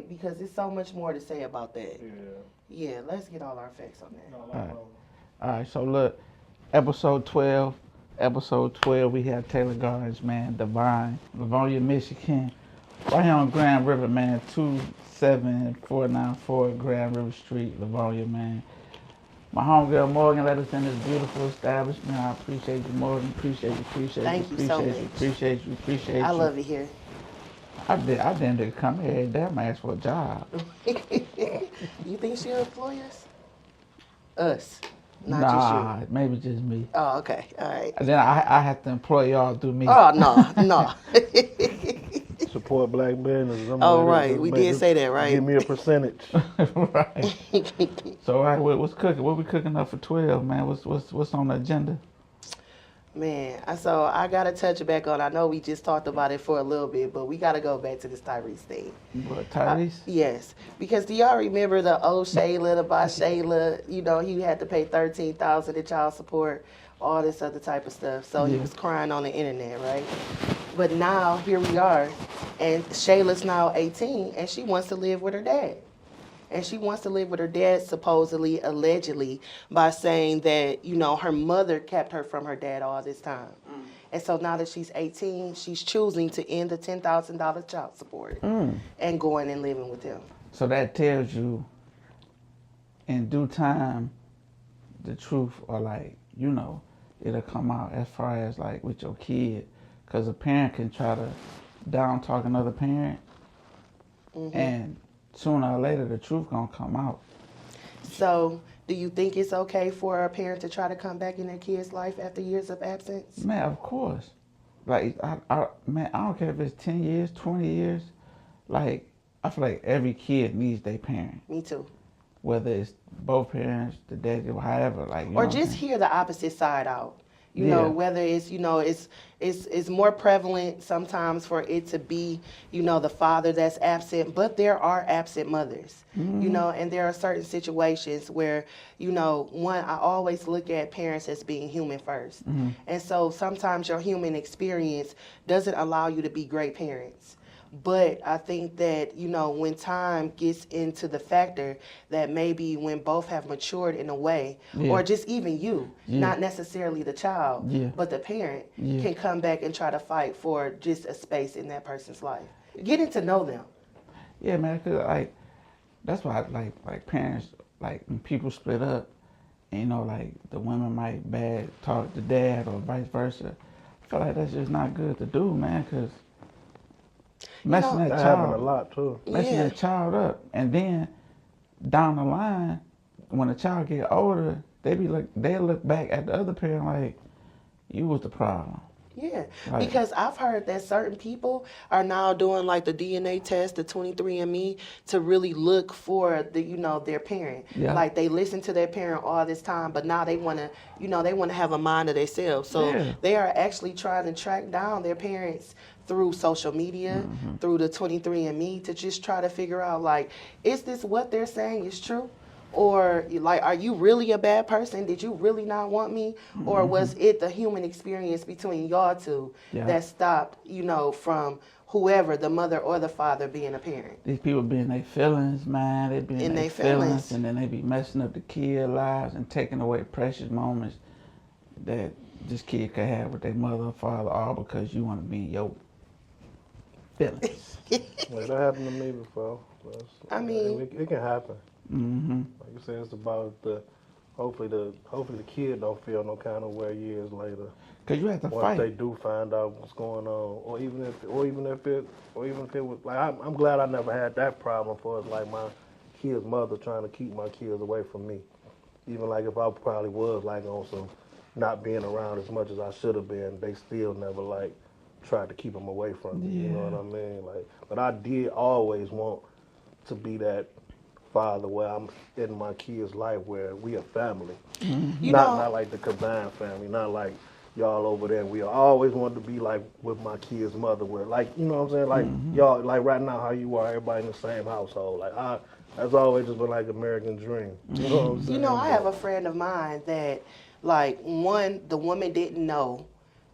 because there's so much more to say about that. Yeah, let's get all our facts on that. All right, so look, episode 12. Episode 12, we have Taylor Gardens, man, Divine, Livonia, Michigan. Right here on Grand River, man, 27494 Grand River Street, Livonia, man. My homegirl Morgan let us in this beautiful establishment. I appreciate you, Morgan. Appreciate you. Thank you so much. Appreciate you. I love it here. I didn't come here every day. I'm asked for a job. You think she'll employ us? Us. Not nah, just you. maybe just me. Oh, okay. All right. And then I have to employ y'all through me. Oh, no. Support black business. Oh, right. We did say that, right? Give me a percentage. Right. So, all right, what's cooking? What we cooking up for 12, man? What's on the agenda? Man, so I got to touch back on, I know we just talked about it for a little bit, but we got to go back to this Tyrese thing. What, Tyrese? Yes, because do y'all remember the old Shayla, the by Shayla, he had to pay $13,000 in child support, all this other type of stuff. So he was crying on the internet, right? But now, here we are, and Shayla's now 18, and she wants to live with her dad. And she wants to live with her dad, supposedly, allegedly, by saying that, her mother kept her from her dad all this time. And so now that she's 18, she's choosing to end the $10,000 child support and going and living with him. So that tells you, in due time, the truth, or it'll come out as far as with your kid. Because a parent can try to down talk another parent, and sooner or later the truth gonna come out. So, do you think it's okay for a parent to try to come back in their kid's life after years of absence? Man, of course. I don't care if it's 10 years, 20 years. I feel like every kid needs their parent. Me too. Whether it's both parents, the dad, however, or just hear the opposite side out. Whether it's, it's more prevalent sometimes for it to be, the father that's absent, but there are absent mothers, and there are certain situations where, I always look at parents as being human first. And so sometimes your human experience doesn't allow you to be great parents. But I think that, when time gets into the factor that maybe when both have matured in a way, or just even you, not necessarily the child, but the parent, can come back and try to fight for just a space in that person's life. Getting to know them. Yeah, man, because, that's why, parents, when people split up, and, the women might bad talk the dad or vice versa, I feel like that's just not good to do, man, because messing that child a lot too. Messing that child up, and then down the line, when the child get older, they look back at the other parent like you was the problem. Yeah, because I've heard that certain people are now doing the DNA test, the 23andMe, to really look for their parent. Yeah. They listen to their parent all this time, but now they want to, have a mind of themselves. So they are actually trying to track down their parents through social media, through the 23andMe, to just try to figure out is this what they're saying is true? Or are you really a bad person? Did you really not want me? Or was it the human experience between y'all two that stopped, from whoever, the mother or the father, being a parent? These people be in their feelings, man. They be in their feelings, and then they be messing up the kid lives and taking away precious moments that this kid could have with their mother or father, all because you want to be in your feelings. Yeah, that happened to me before. It can happen. Like you said, it's about hopefully the kid don't feel no kind of way years later. Cause you have to once fight. They do find out what's going on, or even if it was I'm glad I never had that problem for my kid's mother trying to keep my kids away from me. Even if I probably was on some not being around as much as I should have been, they still never tried to keep them away from me. You know what I mean? But I did always want to be that father where I'm in my kid's life where we a family. Not like the combined family, not like y'all over there. We always wanted to be with my kid's mother where you know what I'm saying? Y'all right now how you are, everybody in the same household. That's always just been American dream. You know what I'm saying? I have a friend of mine that the woman didn't know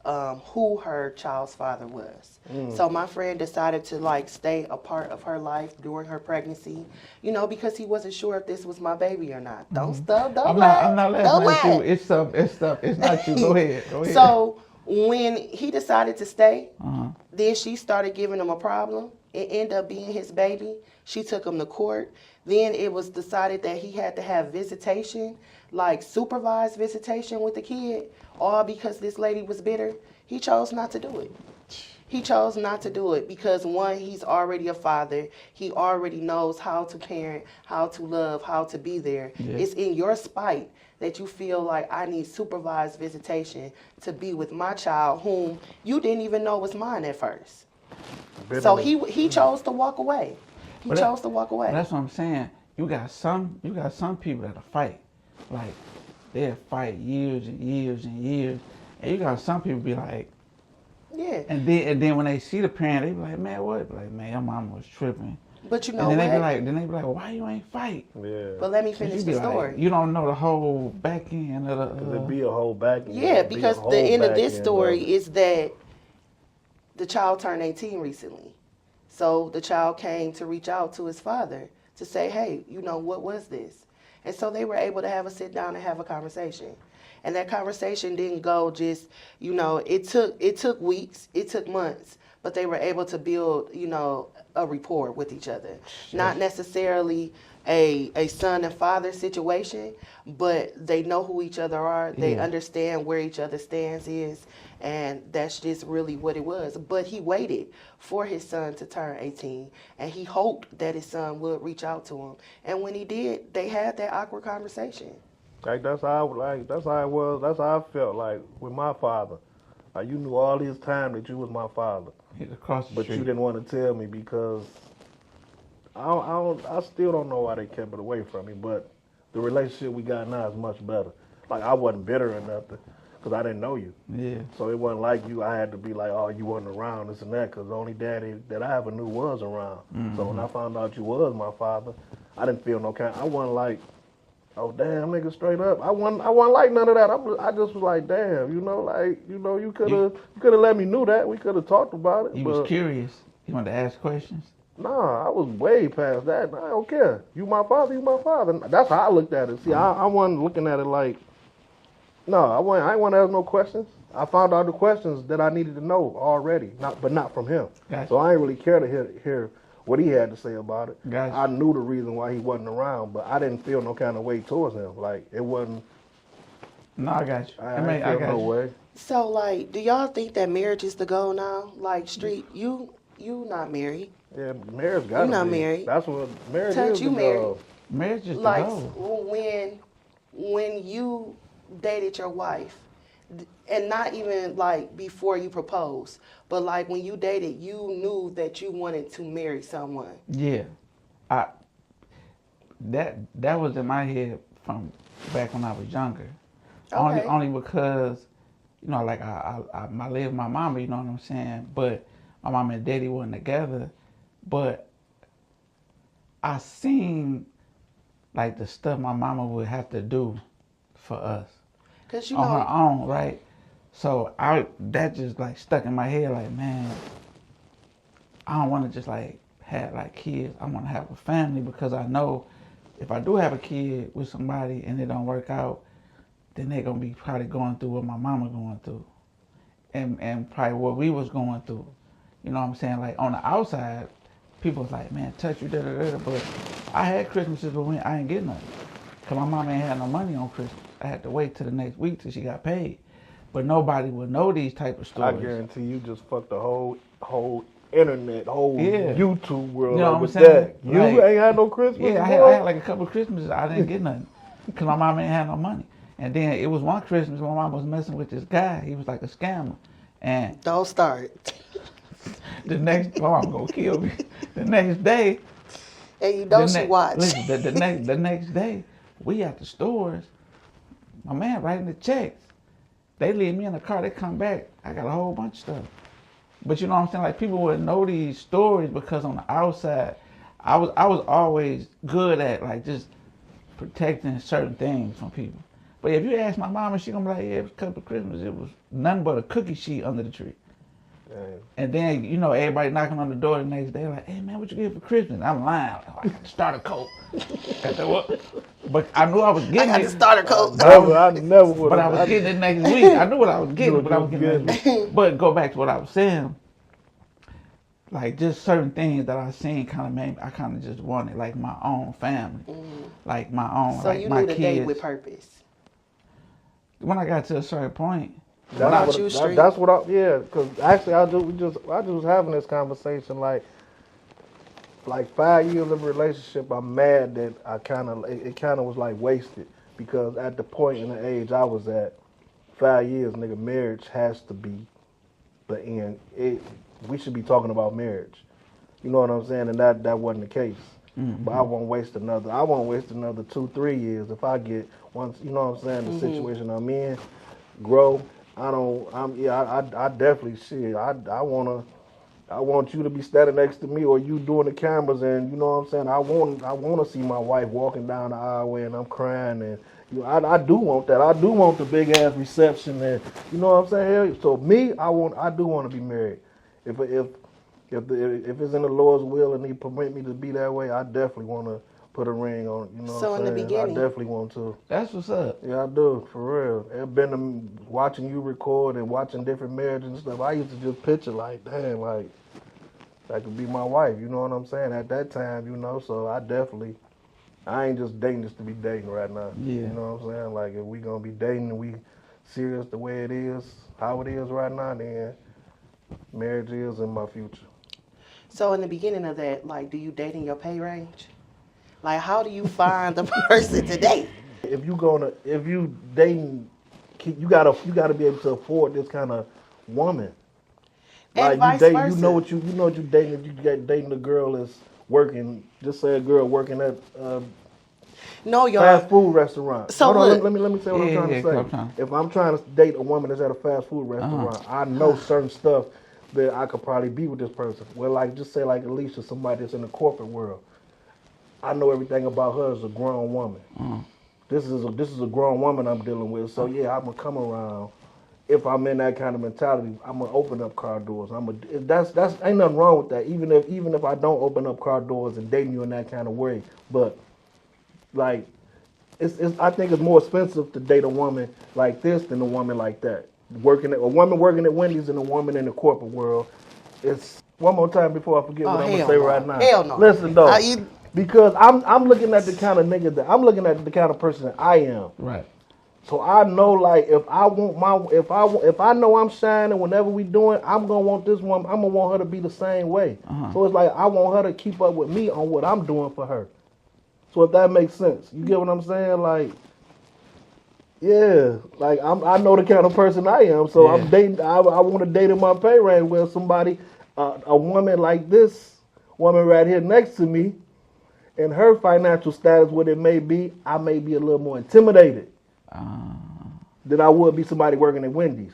who her child's father was. So my friend decided to like stay a part of her life during her pregnancy, you know, because he wasn't sure if this was my baby or not. Don't stop, don't laugh. I'm not laughing at you. It's stuff. It's not you. Go ahead. Go ahead. So when he decided to stay, then she started giving him a problem. It ended up being his baby. She took him to court. Then it was decided that he had to have visitation, like supervised visitation with the kid, all because this lady was bitter. He chose not to do it. He chose not to do it because, one, he's already a father. He already knows how to parent, how to love, how to be there. Yeah. It's in your spite that you feel like I need supervised visitation to be with my child whom you didn't even know was mine at first. So he chose to walk away. He chose to walk away. That's what I'm saying. You got some people that'll fight. Like, they'll fight years and years and years. And you got some people be like, yeah. And then when they see the parent, they be like, man, what? Like, man, your mama was tripping. But you know and what? Then they be like, why you ain't fight? Yeah. But let me finish the story. Like, you don't know the whole back end of the. Cause it be a whole back end. Yeah, because the end of this story is that the child turned 18 recently. So the child came to reach out to his father to say, hey, you know, what was this? And so they were able to have a sit down and have a conversation. And that conversation didn't go just, you know, it took weeks, it took months, but they were able to build, you know, a rapport with each other. Sure. Not necessarily a son and father situation, but they know who each other are. They understand where each other stands is, and that's just really what it was. But he waited for his son to turn 18, and he hoped that his son would reach out to him. And when he did, they had that awkward conversation. Like that's how it was. That's how I felt like with my father. Like you knew all this time that you was my father, but you didn't want to tell me because I still don't know why they kept it away from me. But the relationship we got now is much better. Like I wasn't bitter or nothing because I didn't know you. Yeah. So it wasn't like you. I had to be like, oh, you wasn't around, this and that, because the only daddy that I ever knew was around. Mm-hmm. So when I found out you was my father, I didn't feel no kind. I wasn't like, oh damn, nigga, straight up. I wasn't like none of that. I just was like, damn, you could have let me know that. We could have talked about it. You was curious. You wanted to ask questions. Nah, I was way past that. I don't care. You my father, you my father. That's how I looked at it. See, I wasn't looking at it like, no, I ain't want to ask no questions. I found out the questions that I needed to know already, but not from him. Gotcha. So I ain't really care to hear what he had to say about it. Gotcha. I knew the reason why he wasn't around, but I didn't feel no kind of way towards him. Like, it wasn't. No, I got you. I feel no way. So, like, do y'all think that marriage is the goal now? Like, Street, you not married. Yeah, marriage got to be. You not married. That's what marriage Touch, is. You married. Marriage is like, the goal. When you dated your wife, and not even like before you proposed, but like when you dated, you knew that you wanted to marry someone. Yeah, that was in my head from back when I was younger. Okay. Only because, you know, like I lived with my mama, you know what I'm saying. But my mama and daddy weren't together. But I seen like the stuff my mama would have to do for us. Cause you on know, her own, right? So that just like stuck in my head, like, man, I don't want to just like have like kids. I want to have a family because I know if I do have a kid with somebody and it don't work out, then they're gonna be probably going through what my mama going through, and probably what we was going through. You know what I'm saying? Like on the outside, people was like, man, touch you, da-da-da-da. But I had Christmases when I ain't get nothing. Cause my mama ain't had no money on Christmas. I had to wait till the next week till she got paid. But nobody would know these type of stories. I guarantee you just fucked the whole internet, YouTube world, you know with that. You like, ain't had no Christmas. Yeah, I had like a couple of Christmases I didn't get nothing because my mom ain't had no money. And then it was one Christmas my mom was messing with this guy. He was like a scammer. And don't start. My mom gonna kill me. The next day. And you know she watched. Listen, the next day we at the stores. My man writing the checks. They leave me in the car. They come back. I got a whole bunch of stuff. But you know what I'm saying? Like people would know these stories because on the outside, I was always good at like just protecting certain things from people. But if you ask my mama, she gonna be like, yeah, it was a couple of Christmas. It was nothing but a cookie sheet under the tree. Dang. And then, you know, everybody knocking on the door the next day, like, hey, man, what you get for Christmas? I'm lying. Like, oh, I got the starter coat. Got the what? But I knew I was getting I got it. the starter coat. I never would. But I was getting it next week. I knew what I was getting, but I was getting it next getting. week. But go back to what I was saying. Like, just certain things that I seen kind of made me, I kind of just wanted, like, my own family. Like, my own, So like, you my knew the date kids. with purpose. When I got to a certain point, That's what I, yeah, because actually I just was having this conversation like 5 years of a relationship. I'm mad that it kind of was like wasted because at the point in the age I was at, 5 years, nigga, marriage has to be the end. We should be talking about marriage. You know what I'm saying? And that wasn't the case. Mm-hmm. But I won't waste another 2-3 years if I get once. You know what I'm saying? The situation I'm in, grow. I definitely shit. I want you to be standing next to me or you doing the cameras and you know what I'm saying. I want to see my wife walking down the aisle and I'm crying and you know, I do want that. I do want the big ass reception and you know what I'm saying. So me, I do want to be married. If it's in the Lord's will and He permit me to be that way, I definitely want to put a ring on it. You know So what I'm in the saying? beginning- I definitely want to. that's what's up. Yeah, I do, for real. It's been watching you record and watching different marriages and stuff. I used to just picture like, damn, like, that could be my wife. You know what I'm saying? At that time, you know, so I ain't just dating just to be dating right now. Yeah. You know what I'm saying? Like, if we gonna be dating and we serious the way it is, how it is right now, then marriage is in my future. So in the beginning of that, like, do you date in your pay range? Like, how do you find the person to date? If you dating, you gotta be able to afford this kind of woman. And Like vice you date, versa. you know what you dating. If you get dating a girl that's working, just say a girl working at No, y'all. fast food restaurant. So Hold on, look. let me say what I'm trying to say. come on. If I'm trying to date a woman that's at a fast food restaurant, I know certain stuff that I could probably be with this person. Well, like just say like Alicia, somebody that's in the corporate world. I know everything about her as a grown woman. This is a grown woman I'm dealing with. So yeah, I'm gonna come around. If I'm in that kind of mentality, I'm gonna open up car doors. That's ain't nothing wrong with that. Even if I don't open up car doors and dating you in that kind of way, but like I think it's more expensive to date a woman like this than a woman like that. A woman working at Wendy's and a woman in the corporate world. It's one more time before I forget what I'm gonna say right now. Hell no. Listen though, because I'm looking at the kind of nigga that I'm looking at the kind of person that I am. Right. So I know, like, if I know I'm shining, whenever we doing, I'm gonna want this woman. I'm gonna want her to be the same way. So it's like I want her to keep up with me on what I'm doing for her. So if that makes sense, you get what I'm saying? Like, yeah, like I know the kind of person I am. So Yeah. I'm dating. I want to date in my pay range where somebody, a woman like this woman right here next to me, and her financial status, what it may be, I may be a little more intimidated than I would be somebody working at Wendy's.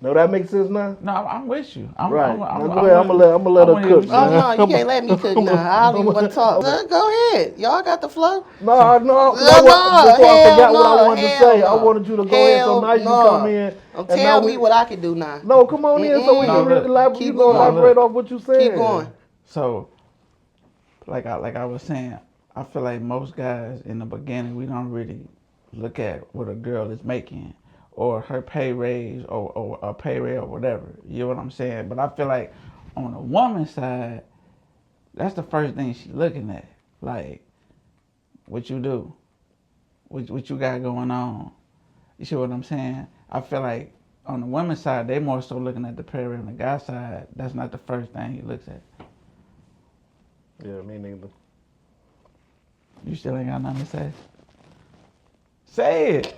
No, that makes sense now? No, I'm with you. I'm Right. I'm Now, go ahead. I'm gonna let her cook. Oh no, you can't let me cook now. I don't even want to talk. Go ahead. Y'all got the flow. No. No, Before I forgot what I wanted to hell say, I no. wanted you to go ahead. So now you Hell come no. in. Don't and tell now me what I can do now. No, come on in so we No, can look. elaborate. Keep You gonna going. elaborate off what you said. Keep going. So, like I was saying, I feel like most guys in the beginning, we don't really look at what a girl is making or her pay raise or a pay raise or whatever. You know what I'm saying? But I feel like on the woman's side, that's the first thing she's looking at. Like, what you do, what you got going on. You see what I'm saying? I feel like on the women's side, they more so looking at the pay raise. On the guy side, that's not the first thing he looks at. Yeah, me neither. You still ain't got nothing to say? Say it.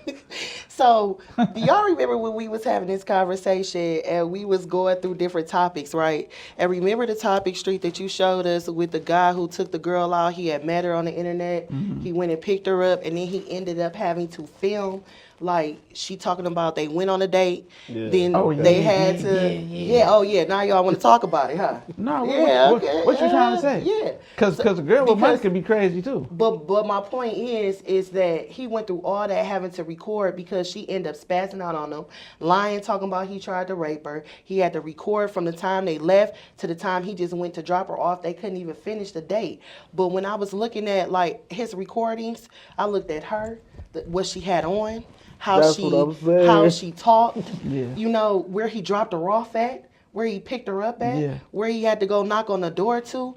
So, do y'all remember when we was having this conversation and we was going through different topics, right? And remember the topic street that you showed us with the guy who took the girl out? He had met her on the internet. He went and picked her up, and then he ended up having to film. Like, she talking about they went on a date, then they had to, oh yeah, now y'all want to talk about it, huh? No, Yeah, what you trying to say? Yeah. Because a girl with money can be crazy too. But my point is that he went through all that having to record because she ended up spazzing out on him, lying, talking about he tried to rape her. He had to record from the time they left to the time he just went to drop her off. They couldn't even finish the date. But when I was looking at like his recordings, I looked at her, what she had on, how she talked, you know, where he dropped her off at, where he picked her up at, where he had to go knock on the door to.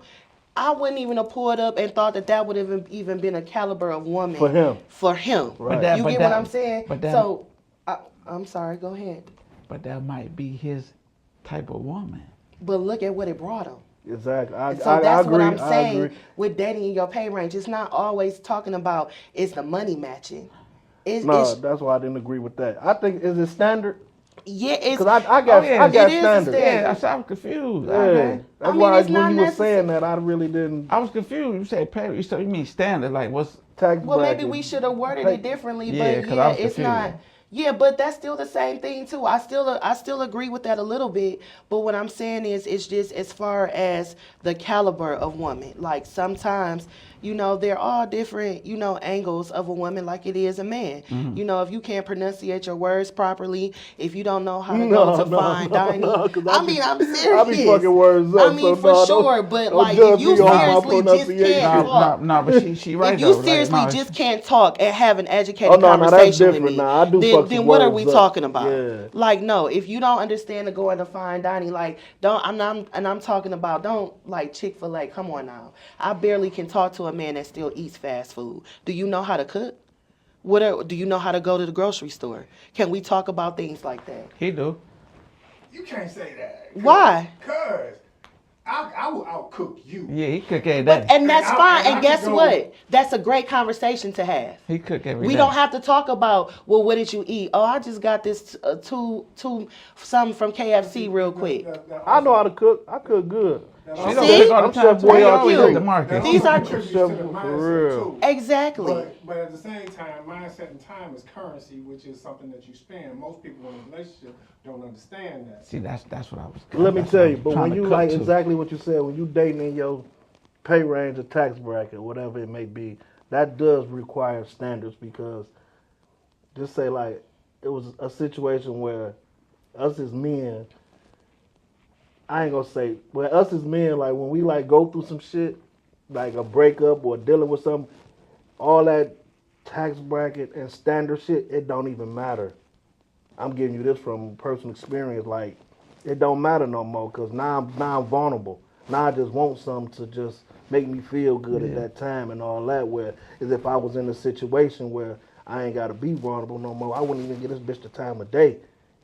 I wouldn't even have pulled up and thought that would have even been a caliber of woman for him. Right. You get what I'm saying? So, I'm sorry. Go ahead. But that might be his type of woman. But look at what it brought him. Exactly. So that's what I'm saying with dating in your pay range. It's not always talking about it's the money matching. That's why I didn't agree with that. I think is it standard? Yeah, it's because I got standards. Yeah, I was confused. Yeah, that's why when you were saying that, I really didn't. I was confused. You said pay. You mean standard? Like what's tax? Well, bracket? maybe we should have worded it differently. Yeah, but yeah, it's confused. not. Yeah, but that's still the same thing too. I still agree with that a little bit. But what I'm saying is, it's just as far as the caliber of woman. Like sometimes, you know, there are different, you know, angles of a woman like it is a man. You know, if you can't pronunciate your words properly, if you don't know how to go to fine dining. I mean, I'm serious. I be fucking words up. I mean, for sure. But like, if you seriously just can't talk. No, but she right. If you seriously just can't talk and have an educated conversation with me, I do then what are we talking about? Yeah. Like, no, if you don't understand to go into fine dining, like, I'm talking about, don't, like, Chick-fil-A, come on now. I barely can talk to a man that still eats fast food. Do you know how to cook? Do you know how to go to the grocery store? Can we talk about things like that? He do. You can't say that. Why? Because I will outcook you. Yeah, he cook every day. And that's fine. And guess what? That's a great conversation to have. He cook every day. We don't have to talk about, well, what did you eat? Oh, I just got this something from KFC real quick. I know how to cook. I cook good. She don't cook all the time. Boy, always at the market. These are for real. Exactly. But at the same time, mindset and time is currency, which is something that you spend. Most people in a relationship don't understand that. See, that's what I was. Let me tell you, but when you like exactly what you said, when you dating in your pay range or tax bracket, whatever it may be, that does require standards because just say like it was a situation where us as men, I ain't gonna say, but us as men, like when we like go through some shit, like a breakup or dealing with something, all that tax bracket and standard shit, it don't even matter. I'm giving you this from personal experience. Like, it don't matter no more because now I'm vulnerable. Now I just want something to just make me feel good at that time and all that. Where as if I was in a situation where I ain't gotta be vulnerable no more, I wouldn't even get this bitch the time of day.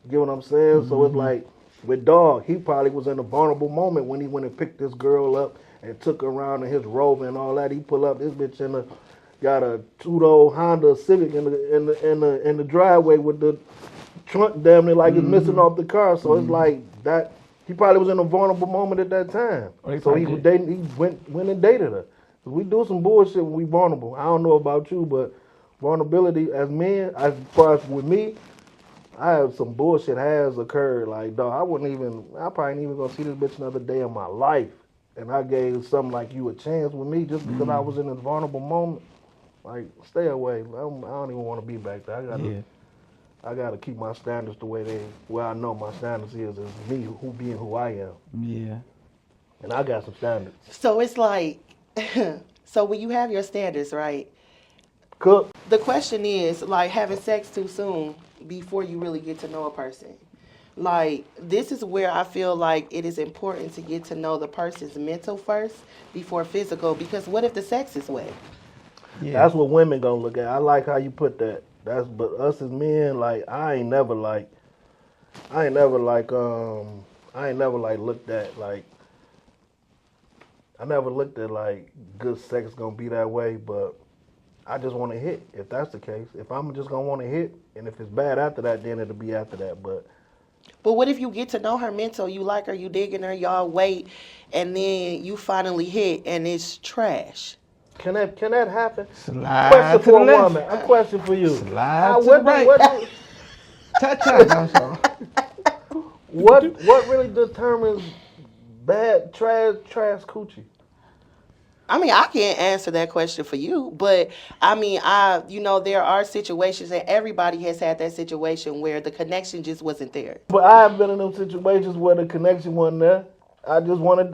You get what I'm saying? Mm-hmm. So it's like with Dog, he probably was in a vulnerable moment when he went and picked this girl up and took her around in his Rover and all that. He pull up this bitch got a two-door Honda Civic in the driveway with the trunk damn near like it's missing off the car. So it's like that. He probably was in a vulnerable moment at that time. So he went and dated her. We do some bullshit when we vulnerable. I don't know about you, but vulnerability as men, as far as with me, I have some bullshit has occurred. Like, dog, I probably ain't even gonna see this bitch another day in my life. And I gave something like you a chance with me just because I was in a vulnerable moment. Like, stay away. I don't even want to be back there. I gotta keep my standards the way where I know my standards is me being who I am. Yeah. And I got some standards. So it's like, so when you have your standards, right? Cook. The question is, like, having sex too soon before you really get to know a person. Like, this is where I feel like it is important to get to know the person's mental first before physical, because what if the sex is wet? Yeah. That's what women gonna look at. I like how you put that. But us as men, like, I ain't never looked at like, I never looked at like good sex gonna be that way, but I just want to hit. If that's the case, if I'm just gonna want to hit, and if it's bad after that, then it'll be after that. But what if you get to know her mental, you like her, you digging her, y'all wait, and then you finally hit and it's trash? can that happen? Slide Question to for the a left. woman. A question for you. Slide to what the right. Touch what really determines bad trash coochie? I mean, I can't answer that question for you, but I mean, there are situations, and everybody has had that situation where the connection just wasn't there. But I have been in those situations where the connection wasn't there. I just wanted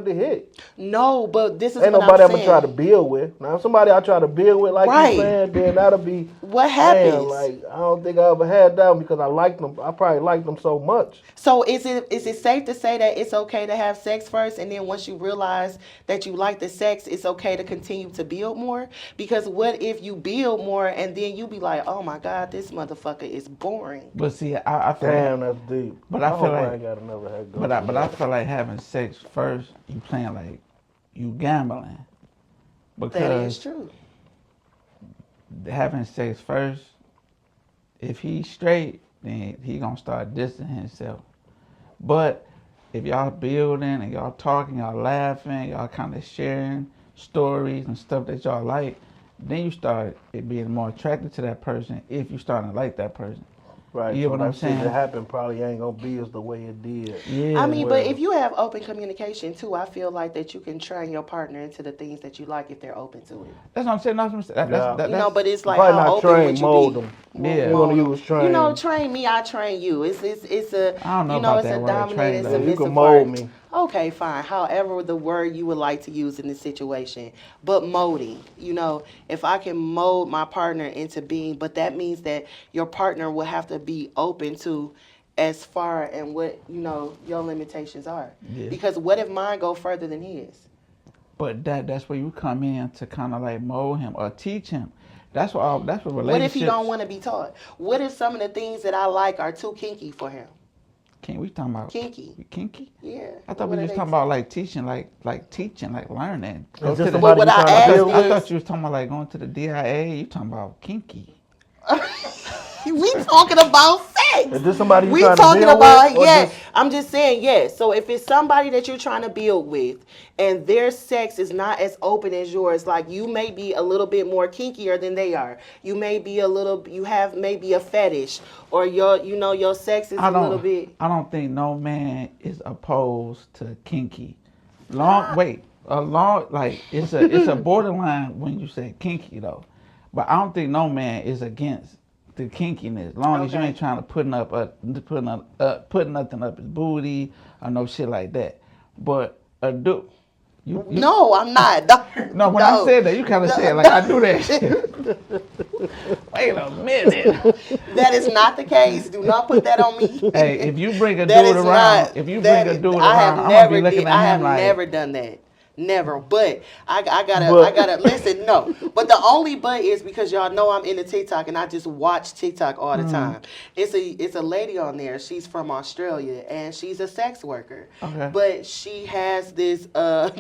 to hit. No, but this is Ain't what nobody I'm I'm saying. gonna try to build with. Now, if somebody I try to build with, like Right. you saying, then that'll be What happens? damn, like I don't think I ever had that one because I liked them. I probably liked them so much. So is it safe to say that it's okay to have sex first, and then once you realize that you like the sex, it's okay to continue to build more? Because what if you build more and then you be like, oh my God, this motherfucker is boring? But see, I feel Damn, like, that's deep. but I feel hope like, I ain't got another head go. but I feel like having sex first, you playing like you gambling. Because That is true. having sex first, if he's straight, then he gonna start distancing himself. But if y'all building and y'all talking, y'all laughing, y'all kind of sharing stories and stuff that y'all like, then you start being more attracted to that person if you starting to like that person. Right. You So know what that I'm shit saying? that happened probably ain't gonna be as the way it did. Yeah. I mean, but if you have open communication too, I feel like that you can train your partner into the things that you like if they're open to it. That's what I'm saying. That's what I'm saying. Yeah. That's, But it's like Probably how not open train, would you mold be? them. Yeah. You're gonna use train. Train me, I train you. It's a I don't know about it's that a word, dominant train, and though. submissive You can mold part. me. Okay, fine. However, the word you would like to use in this situation, but molding. If I can mold my partner into being, but that means that your partner will have to be open to as far and what your limitations are. Yeah. Because what if mine go further than his? But that's where you come in to kind of like mold him or teach him. That's what relationships. What if he don't want to be taught? What if some of the things that I like are too kinky for him? We talking about Kinky. Kinky? Yeah. I thought we was talking about like teaching, like teaching, like learning. Is this the, somebody what you I trying to asked build I with? thought you was talking about like going to the DIA. You talking about kinky? We talking about sex. Is this somebody you We trying talking to build about with? Or yes. just- I'm just saying yes. So if it's somebody that you're trying to build with, and their sex is not as open as yours, like you may be a little bit more kinkier than they are. You may be you have maybe a fetish, or your sex is a little bit. I don't think no man is opposed to kinky. It's a borderline when you say kinky though, but I don't think no man is against the kinkiness. As long as you ain't trying to putting nothing up his booty or no shit like that. But a dude. No, I'm not. No, when I said that, you kind of said like I do that shit. Wait a minute. That is not the case. Do not put that on me. Hey, if you bring a That dude is around, not- if you that bring a is- dude I have around, I'm gonna be never looking did- at I him have like, never done that. Never. But I gotta listen. No, but the only but is because y'all know I'm into TikTok and I just watch TikTok all the time. It's a lady on there. She's from Australia and she's a sex worker. Okay. But she has this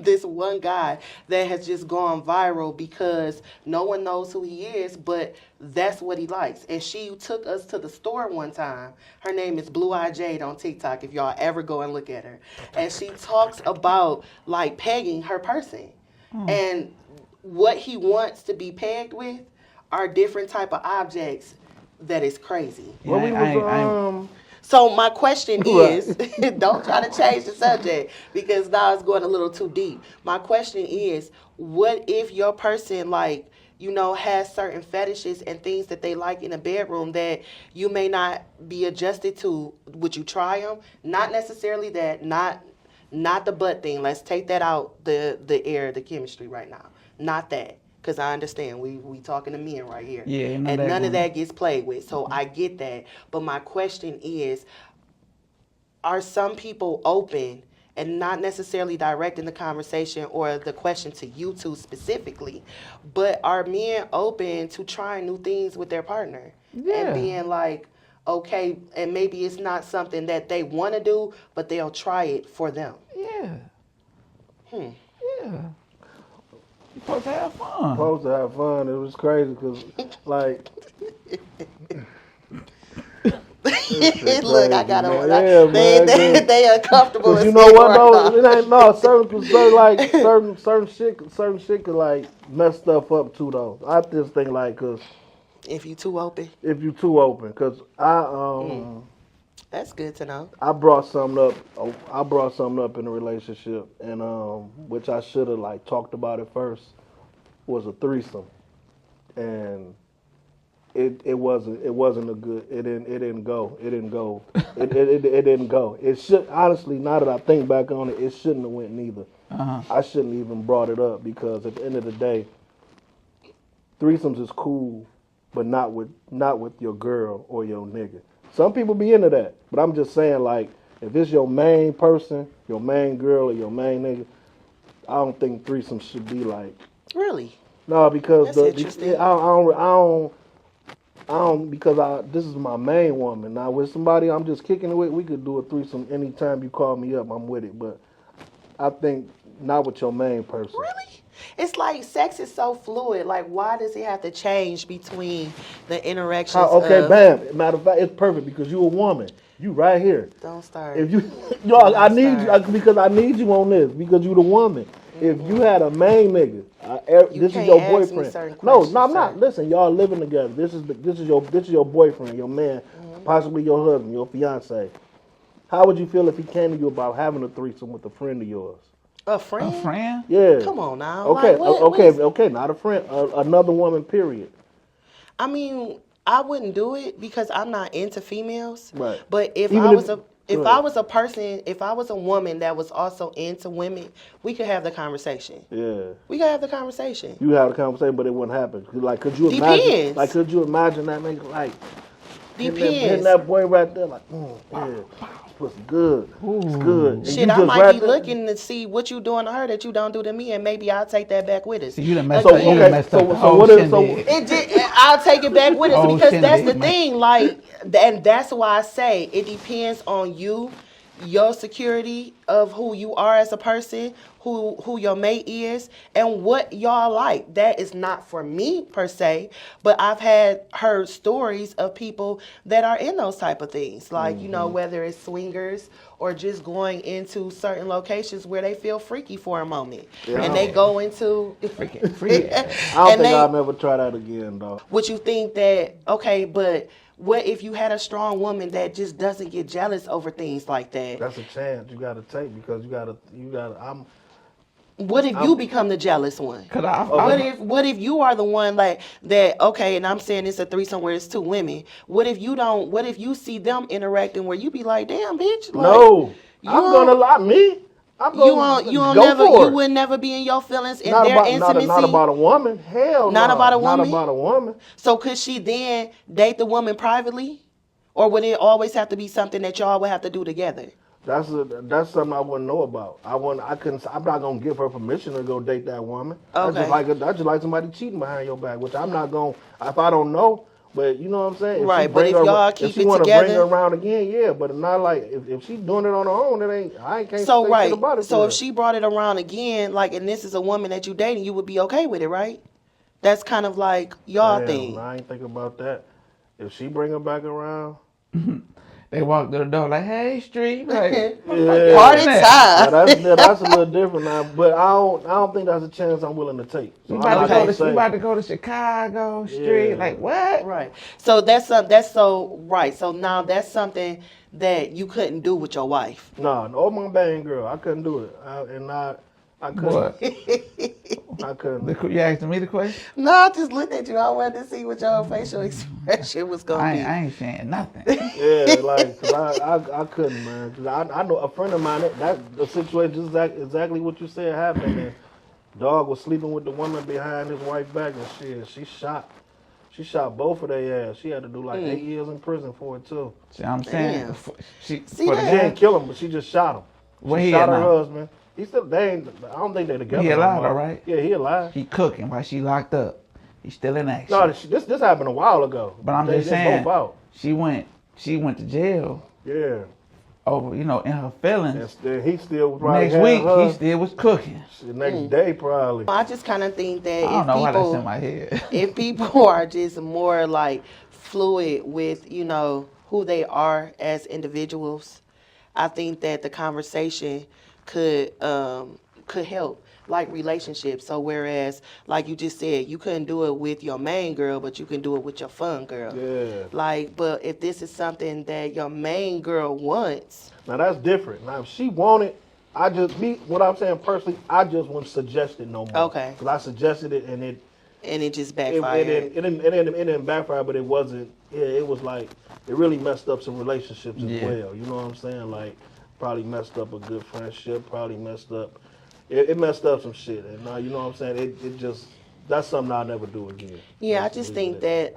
this one guy that has just gone viral because no one knows who he is, but that's what he likes. And she took us to the store one time. Her name is Blue Eye Jade on TikTok if y'all ever go and look at her. And she talks about like pegging her person. And what he wants to be pegged with are different type of objects that is crazy. Well, we was So my question is, don't try to change the subject because now it's going a little too deep. My question is, what if your person has certain fetishes and things that they like in a bedroom that you may not be adjusted to? Would you try them? Not necessarily that, not the butt thing. Let's take that out the chemistry right now. Not that. Because I understand we talking to men right here. Yeah, and none of that gets played with. So I get that. But my question is, are some people open and not necessarily directing the conversation or the question to you two specifically, but are men open to trying new things with their partner? Yeah. And being like, okay, and maybe it's not something that they want to do, but they'll try it for them. yeah. Yeah. supposed to have fun. Supposed to have fun. It was crazy because, like, Look, I got them. Yeah, man. They uncomfortable. Cause you know what though? It ain't no certain shit could like mess stuff up too though. I just think like cause if you too open, cause that's good to know. I brought something up. I brought something up in a relationship, and which I should have like talked about it first. Was a threesome, and it wasn't a good. It didn't go. It didn't go. It should honestly. Now that I think back on it, it shouldn't have went neither. I shouldn't even brought it up because at the end of the day, threesomes is cool, but not with your girl or your nigga. Some people be into that, but I'm just saying, like, if it's your main person, your main girl, or your main nigga, I don't think threesomes should be like. Really? No, because That's interesting. I don't because this is my main woman. Now with somebody I'm just kicking it with, we could do a threesome anytime you call me up. I'm with it, but I think not with your main person. Really? It's like sex is so fluid. Like, why does it have to change between the interactions? Bam. Matter of fact, it's perfect because you a woman. You right here. Don't start. If you, I need you because I need you on this because you the woman. If you had a main nigga, this is your boyfriend. No, I'm not. Listen, y'all living together. This is your boyfriend, your man, possibly your husband, your fiance. How would you feel if he came to you about having a threesome with a friend of yours? A friend? A friend? Yeah. Come on now. Okay, Like, okay, not a friend. Another woman. Period. I mean, I wouldn't do it because I'm not into females. Right. But if Even I was a woman that was also into women, we could have the conversation. Yeah. We could have the conversation. You have the conversation, but it wouldn't happen. Like, could you Depends. imagine? Like, could you imagine that nigga like Depends. hitting that boy right there? Like, yeah, pussy good. It's good. And Shit, you I just might right be there. looking to see what you doing to her that you don't do to me, and maybe I'll take that back with us. See, you done messed So, up. You okay, done messed up so- the so whole what is- shindig. It did. I'll take it back with us Oh, because shit, that's the man. thing. Like, and that's why I say it depends on you, your security of who you are as a person, who your mate is, and what y'all like. That is not for me per se, but I've heard stories of people that are in those type of things. Like, you know, whether it's swingers or just going into certain locations where they feel freaky for a moment, and they go into Freaky. I don't think I'll never try that again, though. Would you think that, okay, but what if you had a strong woman that just doesn't get jealous over things like that? That's a chance you got to take because you got to. What if you become the jealous one? What if you are the one like that? Okay, and I'm saying it's a threesome where it's two women. What if you don't? What if you see them interacting where you be like, damn, bitch? Like, No, I'm gonna lie me. I'm gonna you would never be in your feelings in their intimacy. Not about a woman. Hell, Not no. about a woman? Not about a woman. So could she then date the woman privately, or would it always have to be something that y'all would have to do together? That's something I wouldn't know about. I'm not gonna give her permission to go date that woman. Okay. That's just like somebody cheating behind your back, which I'm not gonna. If I don't know, but you know what I'm saying. Right, but if y'all keep if she it wanna together, bring her around again, yeah. But not like if she's doing it on her own, I can't so say right. shit about it. So if she brought it around again, like, and this is a woman that you dating, you would be okay with it, right? That's kind of like y'all thing. I ain't thinking about that. If she bring her back around. They walk to the door like, hey, street. Like, Party time. That's a little different now, but I don't think that's a chance I'm willing to take. So we about to go to Chicago street. Yeah. Like, what? Right. So right. So now that's something that you couldn't do with your wife. No, my bang girl, I couldn't do it. I couldn't. What? I couldn't. You asking me the question? No, I just looked at you. I wanted to see what your facial expression was gonna be. I ain't saying nothing. Yeah, like, cause I couldn't, man. Cause I know a friend of mine that the situation is exactly what you said happened. And dog was sleeping with the woman behind his wife's back and shit. She shot both of their ass. She had to do like 8 years in prison for it too. See, I'm saying, Damn. she See for that? the She guy, didn't kill him, but she just shot him. Where She he shot at her now? husband. He still I don't think they're together. He no alive, more. all right? Yeah, he alive. he cooking while she locked up. He's still in action. No, this happened a while ago. But I'm They just saying, both out. she went to jail. Yeah. over, in her feelings. And still, he still probably Next had week, her. he still was cooking. The next day, probably. I just kind of think that I don't know why that's in my head. if people are just more like fluid with, who they are as individuals, I think that the conversation could help like relationships. So whereas like you just said, you couldn't do it with your main girl, but you can do it with your fun girl. Yeah. Like, but if this is something that your main girl wants, Now that's different. Now if she wanted, what I'm saying personally, I just wouldn't suggest it no more. Okay. Because I suggested it and it just backfired. It didn't backfire, but it wasn't. Yeah, it was like it really messed up some relationships as well. You know what I'm saying? Like probably messed up a good friendship. Probably messed up. It messed up some shit. And you know what I'm saying? It just that's something I'll never do again. Yeah, I just think that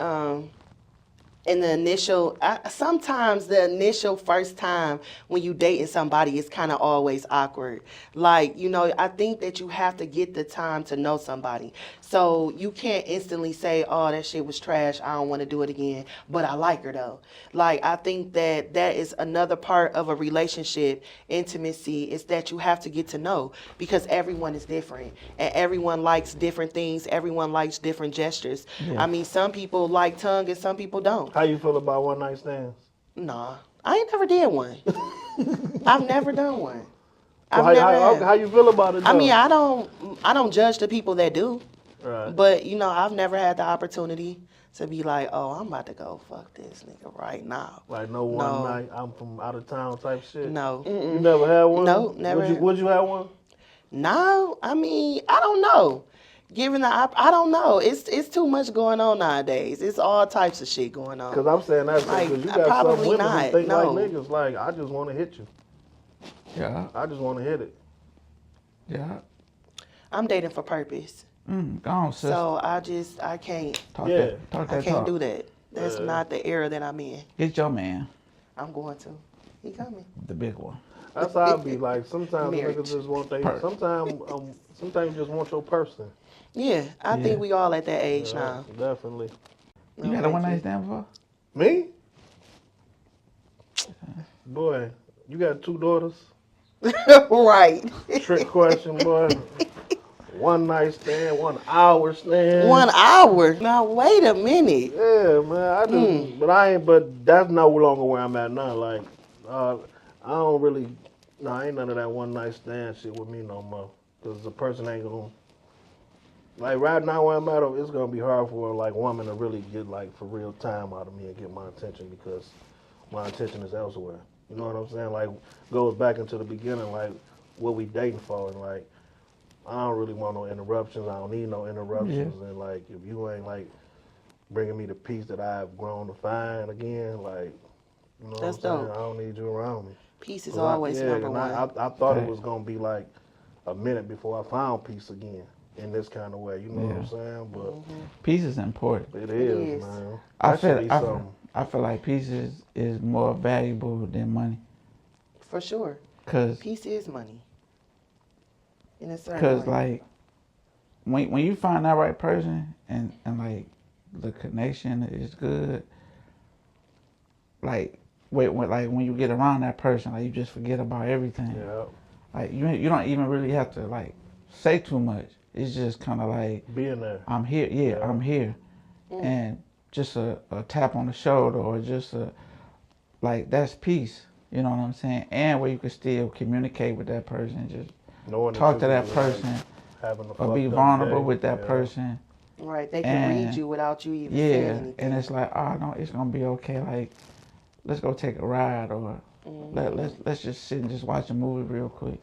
in the initial, sometimes the initial first time when you dating somebody is kind of always awkward. Like, I think that you have to get the time to know somebody. So you can't instantly say, oh, that shit was trash, I don't want to do it again, but I like her though. Like, I think that is another part of a relationship, intimacy, is that you have to get to know, because everyone is different and everyone likes different things. Everyone likes different gestures. Yeah. I mean, some people like tongue and some people don't. How you feel about one night stands? Nah, I ain't never did one. I've never done one. So how you feel about it though? I mean, I don't judge the people that do. Right. But, I've never had the opportunity to be like, oh, I'm about to go fuck this nigga right now. Like no one night, I'm from out of town type shit? No. You never had one? No, never. Would you have one? No, I mean, I don't know. I don't know. It's too much going on nowadays. It's all types of shit going on. Because I'm saying that Like, because you got some probably women not, who think no. like niggas. Like, I just want to hit you. Yeah. I just want to hit it. Yeah. I'm dating for purpose. Go on, sis. So I can't Talk Yeah. that. Talk I that can't talk. do that. That's not the era that I'm in. Get your man, I'm going to. He coming. the big one. That's how I be. Like, sometimes Marriage. niggas just want sometimes you just want your person. Yeah, I Yeah. think we all at that age now. Definitely. You had a one night stand before? Me? Boy, you got 2 daughters? Right. Trick question, boy. One night stand, 1 hour stand. 1 hour. Now wait a minute. Yeah, man. But that's no longer where I'm at now. Like, I don't really. No, ain't none of that one night stand shit with me no more. Cause the person ain't gonna. Like right now where I'm at, it's gonna be hard for like woman to really get like for real time out of me and get my attention because my attention is elsewhere. You know what I'm saying? Like goes back into the beginning, like what we dating for, and like I don't really want no interruptions. I don't need no interruptions, and like if you ain't like bringing me the peace that I've grown to find again, like you know That's what I'm saying? dope. I don't need you around me. Peace is always number one. I thought it was gonna be like a minute before I found peace again in this kind of way. You know what I'm saying? But Peace is important. it is, is. man. I That should feel be I, something. I feel like peace is more valuable than money. For sure. Cause Peace is money. In a certain Cause way. like when you find that right person and like the connection is good, like when you get around that person, like you just forget about everything. Yeah. Like you don't even really have to like say too much. It's just kind of like Being there. I'm here. Yeah, I'm here, and just a tap on the shoulder or just like that's peace. You know what I'm saying? And where you can still communicate with that person, just Knowing talk to you that really, person, like, having a or be fucked up vulnerable day. with that Yeah. person. Right. They can read And- you without you even saying Yeah, anything. and it's like, oh no, it's gonna be okay. Like, let's go take a ride, or let's just sit and just watch a movie real quick.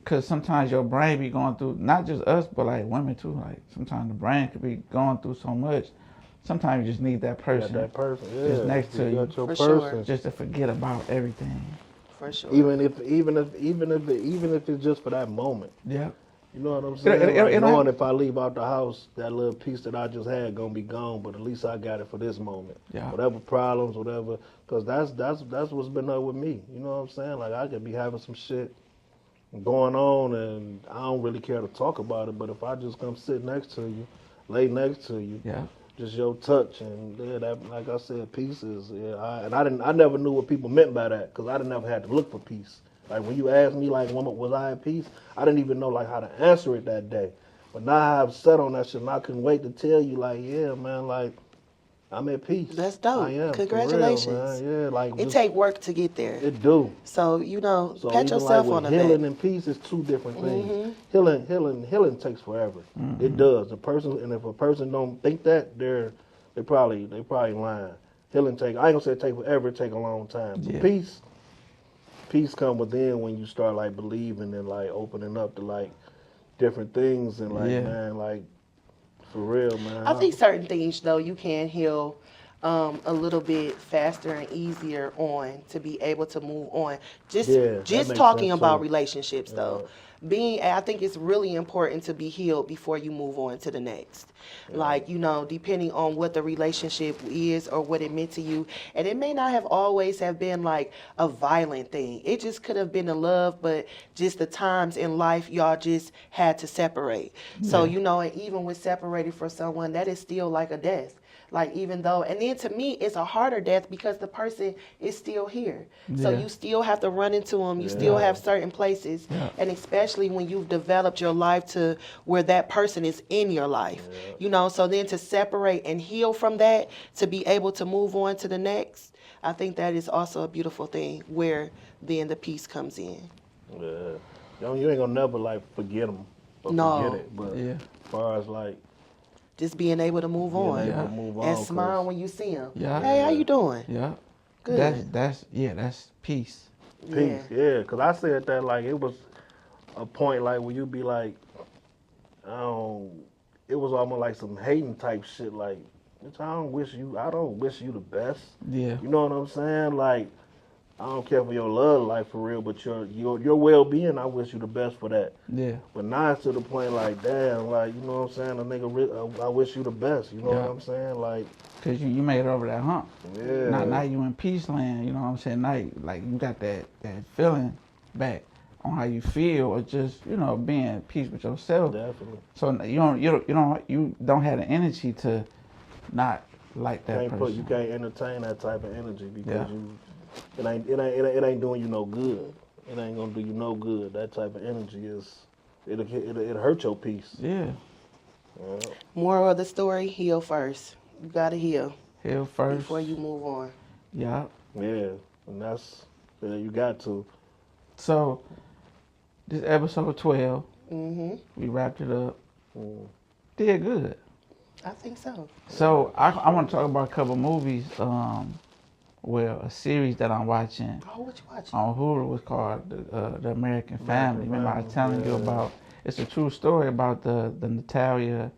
Cause sometimes your brain be going through, not just us, but like women too. Like sometimes the brain could be going through so much. Sometimes you just need that Yeah, person that person. Yeah. just next to you. Got your For sure. person. just to forget about everything. For sure. Even if it's just for that moment. Yeah. You know what I'm saying? it- Like it- knowing if I leave out the house, that little piece that I just had gonna be gone, but at least I got it for this moment. Yeah. Whatever problems, whatever, because that's what's been up with me. You know what I'm saying? Like I could be having some shit going on, and I don't really care to talk about it. But if I just come sit next to you, lay next to you, Yeah. just your touch, and yeah, that, like I said, peace is, yeah. I never knew what people meant by that, because I didn't ever had to look for peace. Like when you asked me, like, was I at peace? I didn't even know like how to answer it that day. But now I've sat on that shit, and I couldn't wait to tell you, like, yeah, man, like, I'm at peace. That's dope. I am. Congratulations. For real, man. Yeah, like It take work to get there. It do. So, So pat even yourself like on the with healing back. and peace is two different things. Healing takes forever. It does. If a person don't think that, they probably lying. Healing take. I ain't gonna say it take forever. It take a long time. But peace come within when you start like believing and like opening up to like different things and like man, like for real, man. I think certain things though you can heal a little bit faster and easier on to be able to move on. Just talking about relationships though. I think it's really important to be healed before you move on to the next. Like, depending on what the relationship is or what it meant to you. And it may not have always have been like a violent thing. It just could have been a love, but just the times in life y'all just had to separate. So, and even with separating from someone, that is still like a death. Like even though, and then to me, it's a harder death because the person is still here. So you still have to run into them. You still have certain places. And especially when you've developed your life to where that person is in your life, so then to separate and heal from that, to be able to move on to the next, I think that is also a beautiful thing where then the peace comes in. Yeah. You ain't gonna never like forget them or forget it. But as far as like, just being able to move on and smile when you see them. Hey, how you doing? Yeah. Good. That's peace. Peace, because I said that like it was a point like where you be like, it was almost like some hating type shit. Like, I don't wish you the best. Yeah. You know what I'm saying? Like, I don't care for your love life for real, but your well being, I wish you the best for that. Yeah. But now it's to the point like, damn, like, you know what I'm saying? A nigga, I wish you the best. You know what I'm saying? Like, cause you made it over that hump. Yeah. Now you in peace land. You know what I'm saying? Now you got that feeling back on how you feel, or just being at peace with yourself. Definitely. So you don't have the energy to not like that person. You can't entertain that type of energy because it ain't doing you no good. It ain't gonna do you no good. That type of energy it'll hurt your peace. Yeah. Moral of the story: heal first. You gotta heal. Heal first before you move on. Yeah. Yeah, and you got to. So this episode 12, we wrapped it up. Did good. I think so. So I want to talk about a couple movies. A series that I'm watching. Oh, what you watching? On Hulu was called The American Family. Remember I was telling you about? It's a true story about the Natalia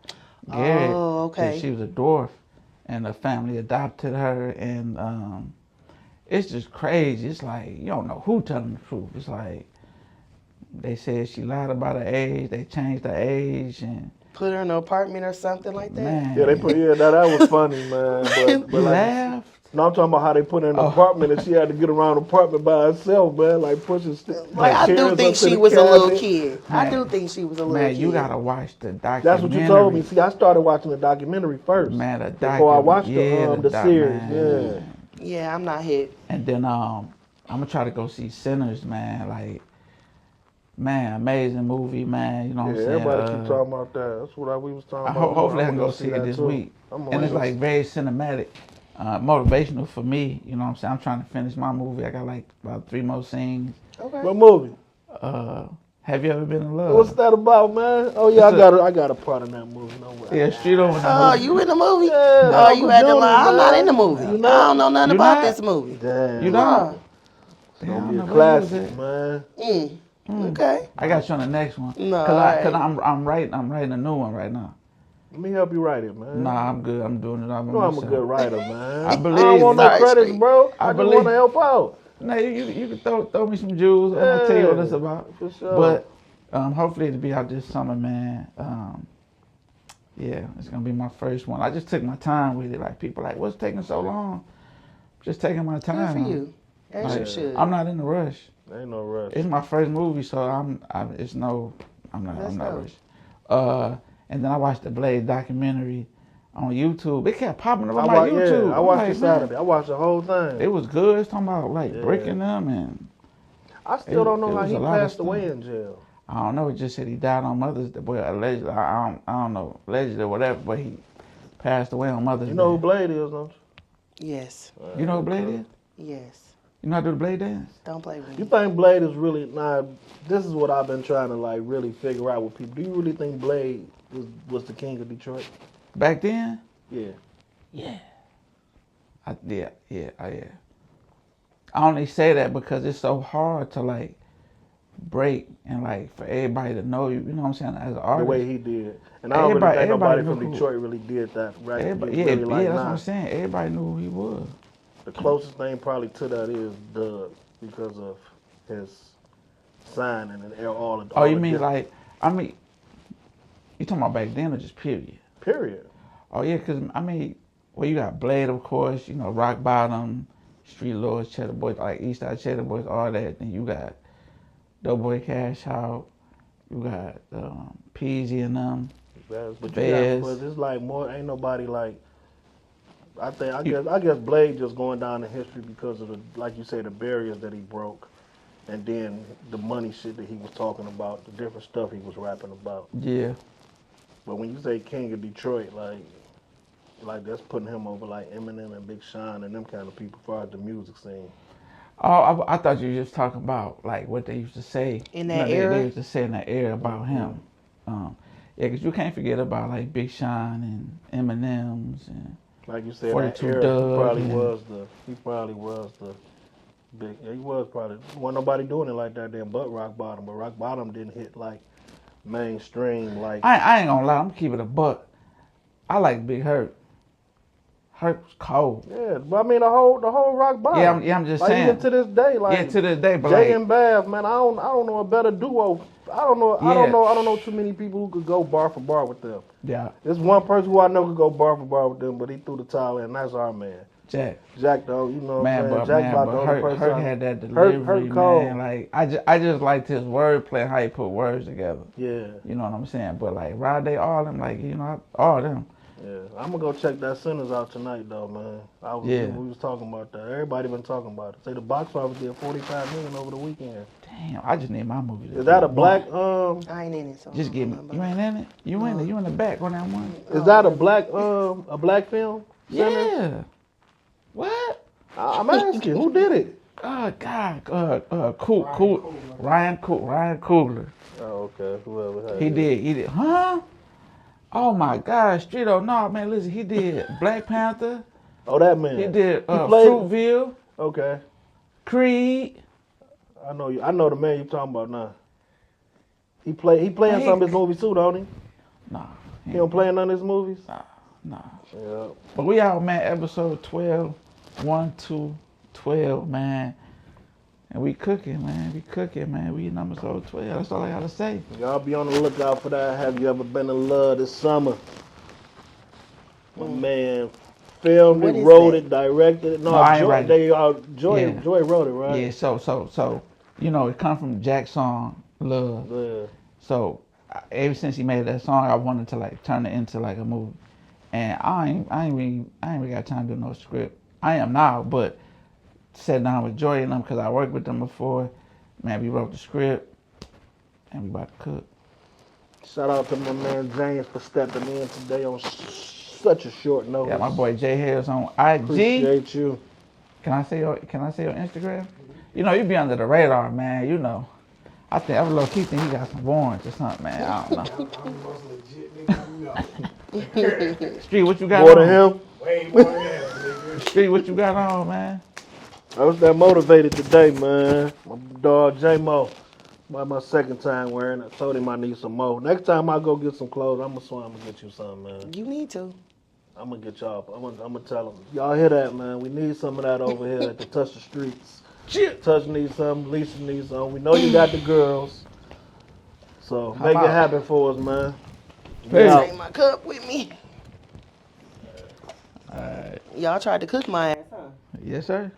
Garrett. Oh, okay. She was a dwarf, and her family adopted her, and it's just crazy. It's like you don't know who telling the truth. It's like they said she lied about her age. They changed her age and put her in an apartment or something like that. Man. Yeah, that was funny, man. But laughed. No, I'm talking about how they put her in an apartment and she had to get around the apartment by herself, man, like pushing I do think she was a little kid. Man. I do think she was a little kid. Man, you gotta watch the documentary. That's what you told me. See, I started watching the documentary first. Man, the documentary. Before I watched the series. Man. Yeah, I'm not hit. And then I'm gonna try to go see Sinners, man. Like, man, amazing movie, man. You know what I'm saying? Everybody keep talking about that. That's what we was talking about. Hopefully I can go see it this week. And it's like very cinematic. Motivational for me, you know what I'm saying? I'm trying to finish my movie. I got like about 3 more scenes. Okay. What movie? Have You Ever Been in Love? What's that about, man? Oh yeah, I got a part in that movie. No way. Yeah, Street Over. Oh, you in the movie? Yeah. Oh, you had to lie. I'm not in the movie. I don't know nothing about this movie. Damn. You not? It's gonna be a classic, man. Okay. I got you on the next one. No, Cause I'm writing a new one right now. Let me help you write it, man. Nah, I'm good. I'm doing it all by myself. myself. I'm a good writer, man. I believe. I don't want no credits, bro. I just want to help out. No, you can throw me some jewels. I'm gonna tell you what it's about. For sure. But hopefully it'll be out this summer, man. Yeah, it's gonna be my first one. I just took my time with it. Like people like, what's taking so long? Just taking my time. Good for you. As you should. I'm not in a rush. Ain't no rush. It's my first movie, so I'm not rushed. And then I watched the Blade documentary. on YouTube. It kept popping up I on my YouTube. I watched it man, Saturday. I watched the whole thing. It was good. It's talking about like Yeah. breaking them, and I still don't know it how was he a lot of passed away stuff. in jail. I don't know. It just said he died on Mother's Day. Well, allegedly, I don't know, allegedly or whatever. But he passed away on Mother's Day. You know who Blade is, don't you? Yes. You know who Blade is? Yes. You know how to do the Blade dance? Don't play with me. You think Blade is really this is what I've been trying to like really figure out with people. Do you really think Blade was the king of Detroit? Back then? Yeah. Yeah. Yeah. I only say that because it's so hard to like break and like for everybody to know you. You know what I'm saying? As an artist. The way he did. And I don't really think nobody from knew Detroit really did that. Right? Everybody, Really that's what I'm saying. Everybody knew who he was. The closest thing probably to that is Doug because of his signing and all the. Oh, you mean like? I mean, you talking about back then or just period? Period. Oh yeah, cause I mean, well you got Blade of course, you know Rock Bottom, Street Lords, Cheddar Boys, like East Side Cheddar Boys, all that. Then you got Doughboy Cash Out, you got Peasy and them. But Vez. it's like more. Ain't nobody like. I guess Blade just going down in history because of the, like you say, the barriers that he broke, and then the money shit that he was talking about, the different stuff he was rapping about. Yeah. But when you say King of Detroit, like that's putting him over like Eminem and Big Sean and them kind of people as far as the music scene. Oh, I thought you were just talking about like what they used to say In that era? They used to say in that era about him. Yeah, because you can't forget about like Big Sean and Eminem's and. Like you said, 42 that era, Doug, he probably was the big. He was probably wasn't nobody doing it like that then, but Rock Bottom. But Rock Bottom didn't hit like mainstream like. I ain't gonna lie, I'm keeping it a buck. I like Big Hurt. Hurt's cold. Yeah, but I mean the whole Rock Bottom. Yeah, I'm just like, saying. Even to this day, like Yeah, to this day, but Jay like, and Bav, man, I don't know a better duo. I don't know too many people who could go bar for bar with them. yeah, There's one person who I know could go bar for bar with them, but he threw the towel in. That's our man. Jack. Jack though, you know what Man, I'm but saying? Jack about the only person. Hurt had that delivery, cold. man. Like I just liked his wordplay, how he put words together. Yeah. You know what I'm saying? But like Rod Day, all them, like all them. Yeah, I'm gonna go check that Sinners out tonight, though, man. We was talking about that. Everybody been talking about it. Say the box office did 45 million over the weekend. Damn, I just need my movie. Is that a black? I ain't in it, so Just give me. You ain't in it. You in it. You in the back on that one. Is that a black film? Sinners? Yeah. What? I'm asking, who did it? Oh God. Ryan Coogler. Oh, okay. Whoever had He it. did. Huh? Oh my God, Street. Oh no, man. Listen, he did Black Panther. Oh, that man. He did He played- Fruitville, Okay. Creed. I know you. I know the man you talking about now. He playing some of his movies too, don't he? Nah. He don't play in none of his movies. Nah. Yeah. But we out, man. Episode 12. 1, 2, 12, man. And we cooking, man. We in episode 12. That's all I gotta say. Y'all be on the lookout for that. Have you ever been in love this summer? My man filmed What it, is wrote that? it, directed it. No, I ain't Joy, writing. Joy wrote it, right? Yeah, so it come from Jack's song, Love. Yeah. So ever since he made that song, I wanted to like turn it into like a movie. And I ain't really got time to do no script. I am now, but sat down with Joy and them because I worked with them before. Man, we wrote the script and we about to cook. Shout out to my man James for stepping in today on such a short notice. Yeah, my boy Jay Harris on IG. Appreciate you. Can I say your Instagram? You know, you be under the radar, man. You know. I low key think he got some warrants or something, man. I don't know. I'm the most legit nigga you know. Street, what you got More on? than him. Way more than that, nigga. Street, what you got on, man? I was that motivated today, man. My dog J-Mo. My second time wearing it. I told him I need some more. Next time I go get some clothes, I'm gonna get you some, man. You need to. I'm gonna get y'all. I'm gonna tell them. Y'all hear that, man? We need some of that over here at the Touch the Streets. Shit. Touch needs some. Lisa needs some. We know you got the girls. So How make it about- happen for us, man. Hey. Yeah. Take my cup with me. All right. Y'all tried to cook my ass, huh? Yes, sir.